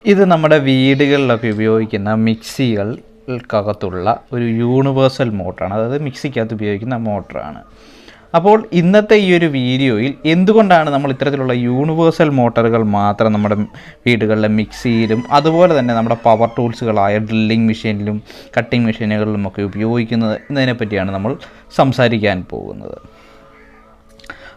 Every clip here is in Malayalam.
ഇത് നമ്മുടെ വീടുകളിലൊക്കെ ഉപയോഗിക്കുന്ന മിക്സികൾക്കകത്തുള്ള ഒരു യൂണിവേഴ്സൽ മോട്ടറാണ്. അതായത് മിക്സിക്കകത്ത് ഉപയോഗിക്കുന്ന മോട്ടറാണ്. അപ്പോൾ ഇന്നത്തെ ഈ ഒരു വീഡിയോയിൽ എന്തുകൊണ്ടാണ് നമ്മൾ ഇത്തരത്തിലുള്ള യൂണിവേഴ്സൽ മോട്ടറുകൾ മാത്രം നമ്മുടെ വീടുകളിലെ മിക്സിയിലും അതുപോലെ തന്നെ നമ്മുടെ പവർ ടൂൾസുകളായ ഡ്രില്ലിംഗ് മെഷീനിലും കട്ടിംഗ് മെഷീനുകളിലുമൊക്കെ ഉപയോഗിക്കുന്നത് എന്നതിനെപ്പറ്റിയാണ് നമ്മൾ സംസാരിക്കാൻ പോകുന്നത്.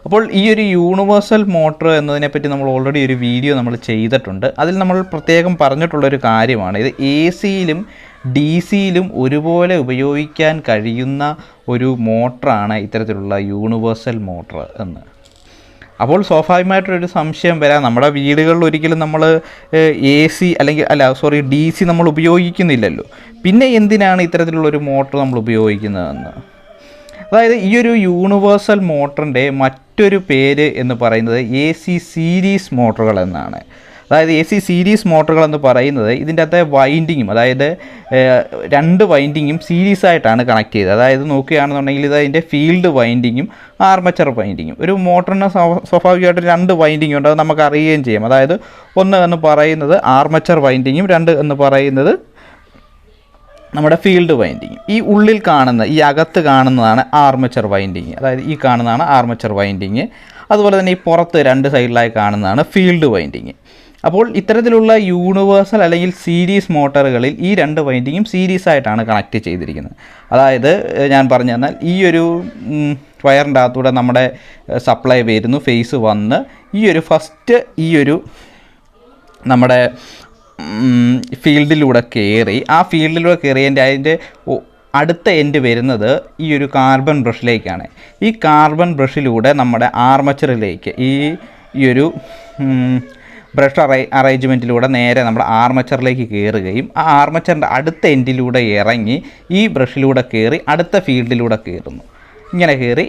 അപ്പോൾ ഈ ഒരു യൂണിവേഴ്സൽ മോട്ടർ എന്നതിനെപ്പറ്റി നമ്മൾ ഓൾറെഡി ഒരു വീഡിയോ നമ്മൾ ചെയ്തിട്ടുണ്ട്. അതിൽ നമ്മൾ പ്രത്യേകം പറഞ്ഞിട്ടുള്ളൊരു കാര്യമാണ് ഇത് എ സിയിലും ഡി സിയിലും ഒരുപോലെ ഉപയോഗിക്കാൻ കഴിയുന്ന ഒരു മോട്ടറാണ് ഇത്തരത്തിലുള്ള യൂണിവേഴ്സൽ മോട്ടർ എന്ന്. അപ്പോൾ സ്വാഭാവികമായിട്ടൊരു സംശയം വരാം, നമ്മുടെ വീടുകളിൽ ഒരിക്കലും നമ്മൾ എ സി ഡി സി നമ്മൾ ഉപയോഗിക്കുന്നില്ലല്ലോ, പിന്നെ എന്തിനാണ് ഇത്തരത്തിലുള്ളൊരു മോട്ടർ നമ്മൾ ഉപയോഗിക്കുന്നതെന്ന്. അതായത് ഈ ഒരു യൂണിവേഴ്സൽ മോട്ടറിൻ്റെ മറ്റൊരു പേര് എന്ന് പറയുന്നത് എ സി സീരീസ് മോട്ടറുകൾ എന്നാണ്. അതായത് എ സി സീരീസ് മോട്ടറുകൾ എന്ന് പറയുന്നത് ഇതിൻ്റെ അകത്തെ വൈൻഡിങ്ങും, അതായത് രണ്ട് വൈൻഡിങ്ങും സീരീസ് ആയിട്ടാണ് കണക്ട് ചെയ്തത്. അതായത് നോക്കുകയാണെന്നുണ്ടെങ്കിൽ ഇത് അതിൻ്റെ ഫീൽഡ് വൈൻഡിങ്ങും ആർമച്ചർ വൈൻഡിങ്ങും. ഒരു മോട്ടറിന് സ്വാഭാവികമായിട്ട് രണ്ട് വൈൻഡിങ് ഉണ്ട്, അത് നമുക്ക് അറിയുകയും ചെയ്യാം. അതായത് ഒന്ന് എന്ന് പറയുന്നത് ആർമച്ചർ വൈൻഡിങ്ങും രണ്ട് എന്ന് പറയുന്നത് നമ്മുടെ ഫീൽഡ് വൈൻഡിങ്. ഈ ഉള്ളിൽ കാണുന്ന ഈ അകത്ത് കാണുന്നതാണ് ആർമച്ചർ വൈൻഡിങ്, അതായത് ഈ കാണുന്നതാണ് ആർമച്ചർ വൈൻഡിങ്. അതുപോലെ തന്നെ ഈ പുറത്ത് രണ്ട് സൈഡിലായി കാണുന്നതാണ് ഫീൽഡ് വൈൻഡിങ്. അപ്പോൾ ഇത്തരത്തിലുള്ള യൂണിവേഴ്സൽ അല്ലെങ്കിൽ സീരീസ് മോട്ടറുകളിൽ ഈ രണ്ട് വൈൻഡിങ്ങും സീരീസ് ആയിട്ടാണ് കണക്ട് ചെയ്തിരിക്കുന്നത്. അതായത് ഞാൻ പറഞ്ഞു തന്നാൽ ഈ ഒരു വയറിൻ്റെ അകത്തൂടെ നമ്മുടെ സപ്ലൈ വരുന്നു, ഫേസ് വന്ന് ഈ ഒരു ഫസ്റ്റ് ഈ ഒരു നമ്മുടെ ഫീൽഡിലൂടെ കയറി, ആ ഫീൽഡിലൂടെ കയറിയതിൻ്റെ അതിൻ്റെ അടുത്ത എൻഡ് വരുന്നത് ഈ ഒരു കാർബൺ ബ്രഷിലേക്കാണ്. ഈ കാർബൺ ബ്രഷിലൂടെ നമ്മുടെ ആർമച്ചറിലേക്ക് ഈ ഒരു ബ്രഷ് അറേഞ്ച്മെൻറ്റിലൂടെ നേരെ നമ്മുടെ ആർമച്ചറിലേക്ക് കയറുകയും ആ ആർമച്ചറിൻ്റെ അടുത്ത എൻഡിലൂടെ ഇറങ്ങി ഈ ബ്രഷിലൂടെ കയറി അടുത്ത ഫീൽഡിലൂടെ കയറുന്നു. ഇങ്ങനെ കയറി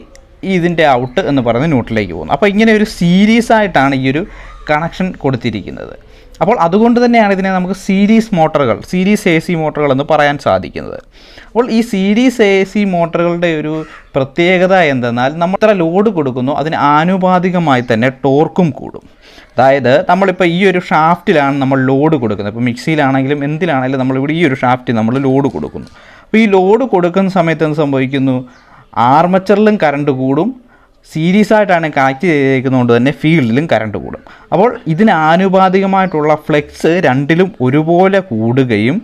ഇതിൻ്റെ ഔട്ട് എന്ന് പറയുന്നത് ന്യൂട്രലിലേക്ക് പോകുന്നു. അപ്പോൾ ഇങ്ങനെ ഒരു സീരീസ് ആയിട്ടാണ് ഈ ഒരു കണക്ഷൻ കൊടുത്തിരിക്കുന്നത്. അപ്പോൾ അതുകൊണ്ട് തന്നെയാണ് ഇതിനെ നമുക്ക് സീരീസ് മോട്ടറുകൾ, സീരീസ് എ സി മോട്ടറുകൾ എന്ന് പറയാൻ സാധിക്കുന്നത്. അപ്പോൾ ഈ സീരീസ് എ സി മോട്ടറുകളുടെ ഒരു പ്രത്യേകത എന്തെന്നാൽ നമ്മൾ എത്ര ലോഡ് കൊടുക്കുന്നു അതിന് ആനുപാതികമായി തന്നെ ടോർക്കും കൂടും. അതായത് നമ്മളിപ്പോൾ ഈ ഒരു ഷാഫ്റ്റിലാണ് നമ്മൾ ലോഡ് കൊടുക്കുന്നത്. ഇപ്പോൾ മിക്സിയിലാണെങ്കിലും എന്തിലാണെങ്കിലും നമ്മളിവിടെ ഈ ഒരു ഷാഫ്റ്റിൽ നമ്മൾ ലോഡ് കൊടുക്കുന്നു. അപ്പോൾ ഈ ലോഡ് കൊടുക്കുന്ന സമയത്ത് എന്ത് സംഭവിക്കുന്നു, ആർമച്ചറിലും കറണ്ട് കൂടും, സീരീസ് ആയിട്ടാണ് കണക്ട് ചെയ്തിരിക്കുന്നതുകൊണ്ട് തന്നെ ഫീൽഡിലും കറണ്ട് കൂടും. അപ്പോൾ ഇതിന് ആനുപാതികമായിട്ടുള്ള ഫ്ലെക്സ് രണ്ടിലും ഒരുപോലെ കൂടുകയും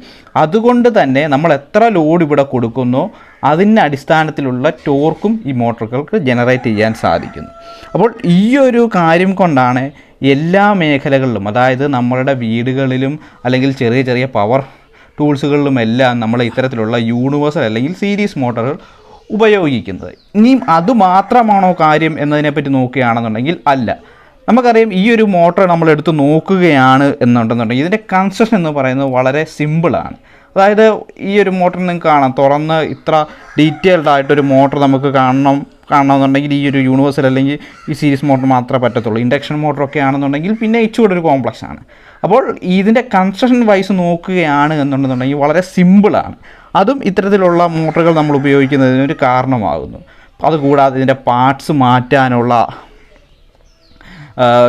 അതുകൊണ്ട് തന്നെ നമ്മൾ എത്ര ലോഡ് ഇവിടെ കൊടുക്കുന്നോ അതിൻ്റെ അടിസ്ഥാനത്തിലുള്ള ടോർക്കും ഈ മോട്ടോറുകൾക്ക് ജനറേറ്റ് ചെയ്യാൻ സാധിക്കുന്നു. അപ്പോൾ ഈ ഒരു കാര്യം കൊണ്ടാണ് എല്ലാ മേഖലകളിലും, അതായത് നമ്മളുടെ വീടുകളിലും അല്ലെങ്കിൽ ചെറിയ ചെറിയ പവർ ടൂൾസുകളിലുമെല്ലാം നമ്മൾ ഇത്തരത്തിലുള്ള യൂണിവേഴ്സൽ അല്ലെങ്കിൽ സീരീസ് മോട്ടോറുകൾ ഉപയോഗിക്കുന്നത്. ഇനിയും അതുമാത്രമാണോ കാര്യം എന്നതിനെപ്പറ്റി നോക്കുകയാണെന്നുണ്ടെങ്കിൽ അല്ല. നമുക്കറിയാം ഈ ഒരു മോട്ടോർ നമ്മൾ എടുത്ത് നോക്കുകയാണ് എന്നുണ്ടെന്നുണ്ടെങ്കിൽ ഇതിൻ്റെ കൺസ്ട്രക്ഷൻ എന്ന് പറയുന്നത് വളരെ സിമ്പിളാണ്. അതായത് ഈ ഒരു മോട്ടോർ നിങ്ങൾക്ക് കാണാം, തുറന്ന് ഇത്ര ഡീറ്റെയിൽഡ് ആയിട്ടൊരു മോട്ടോർ നമുക്ക് കാണണമെന്നുണ്ടെങ്കിൽ ഈ ഒരു യൂണിവേഴ്സൽ അല്ലെങ്കിൽ ഈ സീരീസ് മോട്ടോർ മാത്രമേ പറ്റത്തുള്ളൂ. ഇൻഡക്ഷൻ മോട്ടറൊക്കെ ആണെന്നുണ്ടെങ്കിൽ പിന്നെ ഇച്ചുകൂടെ ഒരു കോംപ്ലക്സ് ആണ്. അപ്പോൾ ഇതിൻ്റെ കൺസ്ട്രക്ഷൻ വൈസ് നോക്കുകയാണ് എന്നുണ്ടെന്നുണ്ടെങ്കിൽ വളരെ സിമ്പിളാണ്. അതും ഇത്തരത്തിലുള്ള മോട്ടറുകൾ നമ്മൾ ഉപയോഗിക്കുന്നതിനൊരു കാരണമാകുന്നു. അതുകൂടാതെ ഇതിൻ്റെ പാർട്സ് മാറ്റാനുള്ള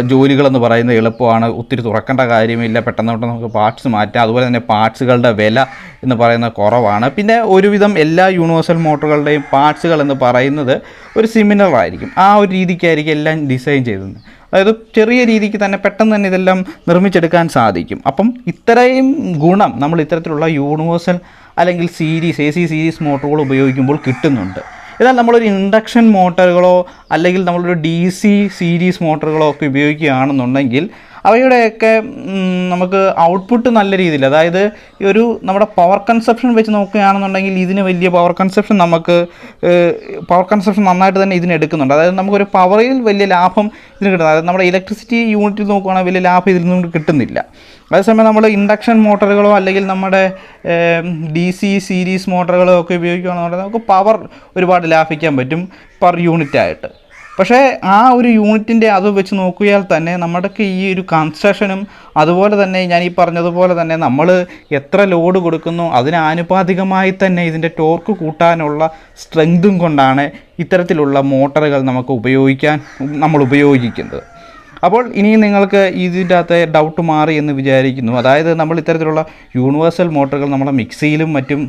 ജോലികളെന്ന് പറയുന്നത് എളുപ്പമാണ്, ഒത്തിരി തുറക്കേണ്ട കാര്യമില്ല, പെട്ടെന്ന് നമുക്ക് പാർട്സ് മാറ്റാം. അതുപോലെ തന്നെ പാർട്സുകളുടെ വില എന്ന് പറയുന്നത് കുറവാണ്. പിന്നെ ഒരുവിധം എല്ലാ യൂണിവേഴ്സൽ മോട്ടറുകളുടെയും പാർട്സുകൾ എന്ന് പറയുന്നത് ഒരു സിമിലർ ആയിരിക്കും, ആ ഒരു രീതിക്കായിരിക്കും എല്ലാം ഡിസൈൻ ചെയ്തത്. അതായത് ചെറിയ രീതിക്ക് തന്നെ പെട്ടെന്ന് തന്നെ ഇതെല്ലാം നിർമ്മിച്ചെടുക്കാൻ സാധിക്കും. അപ്പം ഇത്രയും ഗുണം നമ്മൾ ഇത്തരത്തിലുള്ള യൂണിവേഴ്സൽ അല്ലെങ്കിൽ എ സി സീരീസ് മോട്ടറുകൾ ഉപയോഗിക്കുമ്പോൾ കിട്ടുന്നുണ്ട്. എന്നാൽ നമ്മളൊരു ഇൻഡക്ഷൻ മോട്ടറുകളോ അല്ലെങ്കിൽ നമ്മളൊരു ഡി സി സീരീസ് മോട്ടറുകളോ ഒക്കെ ഉപയോഗിക്കുകയാണെന്നുണ്ടെങ്കിൽ അവയുടെയൊക്കെ നമുക്ക് ഔട്ട്പുട്ട് നല്ല രീതിയിൽ, അതായത് ഒരു നമ്മുടെ പവർ കൺസപ്ഷൻ വെച്ച് നോക്കുകയാണെന്നുണ്ടെങ്കിൽ ഇതിന് വലിയ പവർ കൺസപ്ഷൻ നന്നായിട്ട് തന്നെ ഇതിന് എടുക്കുന്നുണ്ട്. അതായത് നമുക്കൊരു പവറിൽ വലിയ ലാഭം ഇതിന് കിട്ടുന്നത്, അതായത് നമ്മുടെ ഇലക്ട്രിസിറ്റി യൂണിറ്റിൽ നോക്കുകയാണെങ്കിൽ വലിയ ലാഭം ഇതിൽ നിന്ന് കിട്ടുന്നില്ല. അതേസമയം നമ്മൾ ഇൻഡക്ഷൻ മോട്ടറുകളോ അല്ലെങ്കിൽ നമ്മുടെ ഡി സി സീരീസ് മോട്ടറുകളോ ഒക്കെ ഉപയോഗിക്കുകയാണെന്നുണ്ടെങ്കിൽ നമുക്ക് പവർ ഒരുപാട് ലാഭിക്കാൻ പറ്റും പെർ യൂണിറ്റായിട്ട്. പക്ഷേ ആ ഒരു യൂണിറ്റിൻ്റെ അത് വെച്ച് നോക്കിയാൽ തന്നെ നമ്മുടെയൊക്കെ ഈ ഒരു കൺസ്ട്രക്ഷനും അതുപോലെ തന്നെ ഞാൻ ഈ പറഞ്ഞതുപോലെ തന്നെ നമ്മൾ എത്ര ലോഡ് കൊടുക്കുന്നു അതിന് ആനുപാതികമായി തന്നെ ഇതിൻ്റെ ടോർക്ക് കൂട്ടാനുള്ള സ്ട്രെങ്തും കൊണ്ടാണ് ഇത്തരത്തിലുള്ള മോട്ടറുകൾ നമ്മൾ ഉപയോഗിക്കുന്നത്. അപ്പോൾ ഇനി നിങ്ങൾക്ക് ഇതിൻ്റെ അകത്തെ ഡൗട്ട് മാറി എന്ന് വിചാരിക്കുന്നു. അതായത് നമ്മൾ ഇത്തരത്തിലുള്ള യൂണിവേഴ്സൽ മോട്ടറുകൾ നമ്മുടെ മിക്സിയിലും മറ്റും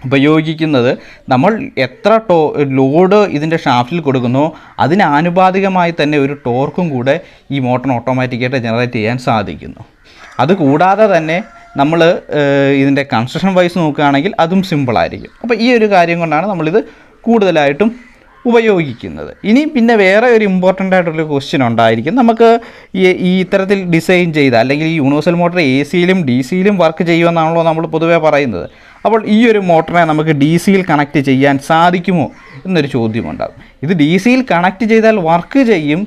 ഉപയോഗിക്കുന്നത് നമ്മൾ എത്ര ലോഡ് ഇതിൻ്റെ ഷാഫ്റ്റിൽ കൊടുക്കുന്നോ അതിന് ആനുപാതികമായി തന്നെ ഒരു ടോർക്കും കൂടെ ഈ മോട്ടറിന് ഓട്ടോമാറ്റിക്കായിട്ട് ജനറേറ്റ് ചെയ്യാൻ സാധിക്കുന്നു. അതുകൂടാതെ തന്നെ നമ്മൾ ഇതിൻ്റെ കൺസ്ട്രക്ഷൻ വൈസ് നോക്കുകയാണെങ്കിൽ അതും സിമ്പിളായിരിക്കും. അപ്പോൾ ഈ ഒരു കാര്യം കൊണ്ടാണ് നമ്മളിത് കൂടുതലായിട്ടും ഉപയോഗിക്കുന്നത്. ഇനി പിന്നെ വേറെ ഒരു ഇമ്പോർട്ടൻ്റ് ആയിട്ടുള്ളൊരു ക്വസ്റ്റ്യൻ ഉണ്ടായിരിക്കും. നമുക്ക് ഈ ഇത്തരത്തിൽ ഡിസൈൻ ചെയ്ത അല്ലെങ്കിൽ ഈ യൂണിവേഴ്സൽ മോട്ടർ എ സിയിലും ഡി സിയിലും വർക്ക് ചെയ്യുമെന്നാണല്ലോ നമ്മൾ പൊതുവേ പറയുന്നത്. അപ്പോൾ ഈ ഒരു മോട്ടറിനെ നമുക്ക് ഡി സിയിൽ കണക്ട് ചെയ്യാൻ സാധിക്കുമോ എന്നൊരു ചോദ്യമുണ്ടാകും. ഇത് ഡി സിയിൽ കണക്ട് ചെയ്താൽ വർക്ക് ചെയ്യും.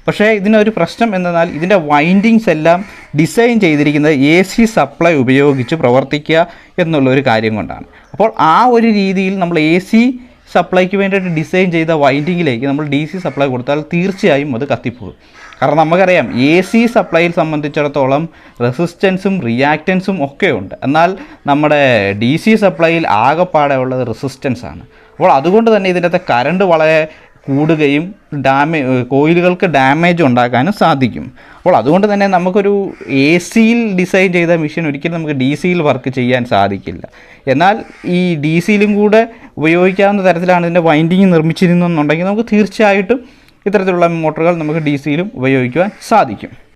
പക്ഷേ ഇതിനൊരു പ്രശ്നം എന്തെന്നാൽ ഇതിൻ്റെ വൈൻഡിങ്സ് എല്ലാം ഡിസൈൻ ചെയ്തിരിക്കുന്നത് എ സി സപ്ലൈ ഉപയോഗിച്ച് പ്രവർത്തിക്കുക എന്നുള്ളൊരു കാര്യം കൊണ്ടാണ്. അപ്പോൾ ആ ഒരു രീതിയിൽ നമ്മൾ എ സി സപ്ലൈക്ക് വേണ്ടിയിട്ട് ഡിസൈൻ ചെയ്ത വൈൻഡിങ്ങിലേക്ക് നമ്മൾ ഡി സി സപ്ലൈ കൊടുത്താൽ തീർച്ചയായും അത് കത്തിപ്പോകും. കാരണം നമുക്കറിയാം എ സി സപ്ലൈയിൽ സംബന്ധിച്ചിടത്തോളം റെസിസ്റ്റൻസും റിയാക്റ്റൻസും ഒക്കെ ഉണ്ട്. എന്നാൽ നമ്മുടെ ഡി സി സപ്ലൈയിൽ ആകെപ്പാടെ ഉള്ളത് റെസിസ്റ്റൻസ് ആണ്. അപ്പോൾ അതുകൊണ്ട് തന്നെ ഇതിനകത്തെ കറണ്ട് വളരെ കൂടുകയും കോയിലുകൾക്ക് ഡാമേജ് ഉണ്ടാക്കാനും സാധിക്കും. അപ്പോൾ അതുകൊണ്ട് തന്നെ നമുക്കൊരു എ സിയിൽ ഡിസൈൻ ചെയ്ത മെഷീൻ ഒരിക്കലും നമുക്ക് ഡി സിയിൽ വർക്ക് ചെയ്യാൻ സാധിക്കില്ല. എന്നാൽ ഈ ഡി സിയിലും കൂടെ ഉപയോഗിക്കാവുന്ന തരത്തിലാണ് ഇതിൻ്റെ വൈൻഡിങ് നിർമ്മിച്ചിരുന്നെന്നുണ്ടെങ്കിൽ നമുക്ക് തീർച്ചയായിട്ടും ഇത്തരത്തിലുള്ള മോട്ടറുകൾ നമുക്ക് ഡി സിയിലും ഉപയോഗിക്കുവാൻ സാധിക്കും.